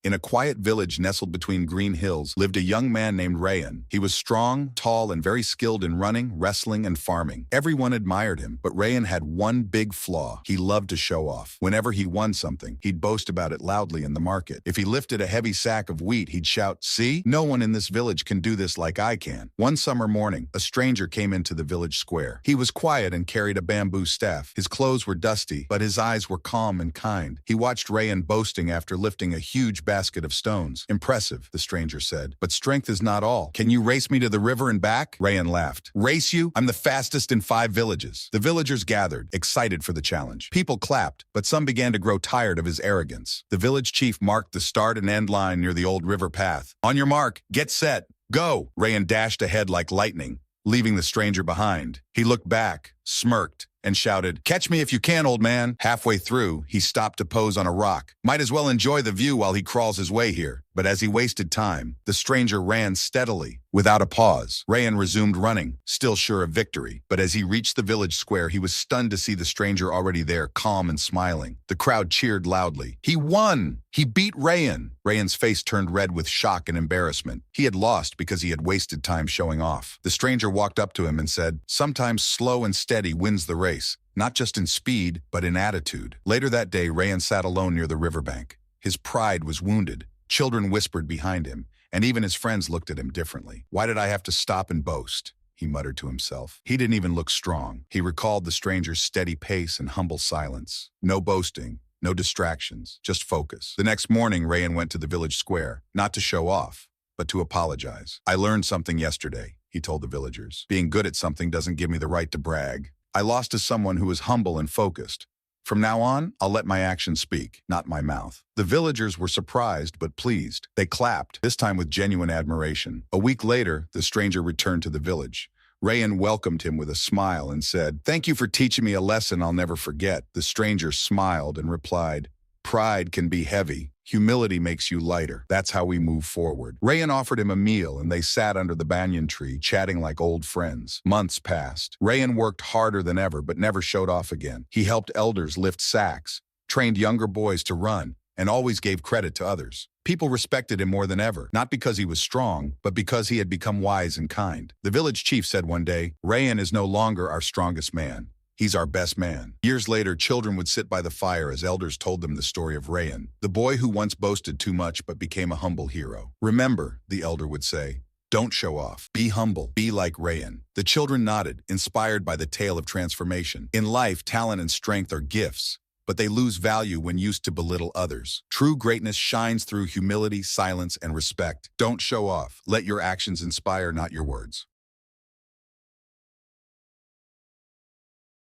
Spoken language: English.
In a quiet village nestled between green hills lived a young man named Rayan. He was strong, tall, and very skilled in running, wrestling, and farming. Everyone admired him, but Rayan had one big flaw. He loved to show off. Whenever he won something, he'd boast about it loudly in the market. If he lifted a heavy sack of wheat, he'd shout, "See? No one in this village can do this like I can." One summer morning, a stranger came into the village square. He was quiet and carried a bamboo staff. His clothes were dusty, but his eyes were calm and kind. He watched Rayan boasting after lifting a huge basket of stones. "Impressive," the stranger said, "but strength is not all. Can you race me to the river and back?" Rayan laughed. "Race you? I'm the fastest in 5 villages." The villagers gathered, excited for the challenge. People clapped, but some began to grow tired of his arrogance. The village chief marked the start and end line near the old river path. "On your mark, get set, go!" Rayan dashed ahead like lightning, leaving the stranger behind. He looked back, smirked, and shouted, "Catch me if you can, old man." Halfway through, he stopped to pose on a rock. Might as well enjoy the view while he crawls his way here. But as he wasted time, the stranger ran steadily, without a pause. Rayan resumed running, still sure of victory. But as he reached the village square, he was stunned to see the stranger already there, calm and smiling. The crowd cheered loudly. He won! He beat Rayan! Rayan's face turned red with shock and embarrassment. He had lost because he had wasted time showing off. The stranger walked up to him and said, "Sometimes slow and steady wins the race, not just in speed, but in attitude." Later that day, Rayan sat alone near the riverbank. His pride was wounded. Children whispered behind him, and even his friends looked at him differently. "Why did I have to stop and boast?" he muttered to himself. He didn't even look strong. He recalled the stranger's steady pace and humble silence. No boasting, no distractions, just focus. The next morning, Rayan went to the village square, not to show off, but to apologize. "I learned something yesterday," he told the villagers. "Being good at something doesn't give me the right to brag. I lost to someone who was humble and focused. From now on, I'll let my actions speak, not my mouth." The villagers were surprised but pleased. They clapped, this time with genuine admiration. A week later, the stranger returned to the village. Rayan welcomed him with a smile and said, "Thank you for teaching me a lesson I'll never forget." The stranger smiled and replied, "Pride can be heavy. Humility makes you lighter. That's how we move forward." Rayan offered him a meal, and they sat under the banyan tree, chatting like old friends. Months passed. Rayan worked harder than ever, but never showed off again. He helped elders lift sacks, trained younger boys to run, and always gave credit to others. People respected him more than ever, not because he was strong, but because he had become wise and kind. The village chief said one day, "Rayan is no longer our strongest man. He's our best man." Years later, children would sit by the fire as elders told them the story of Rayan, the boy who once boasted too much but became a humble hero. "Remember," the elder would say, "don't show off. Be humble. Be like Rayan." The children nodded, inspired by the tale of transformation. In life, talent and strength are gifts, but they lose value when used to belittle others. True greatness shines through humility, silence, and respect. Don't show off. Let your actions inspire, not your words.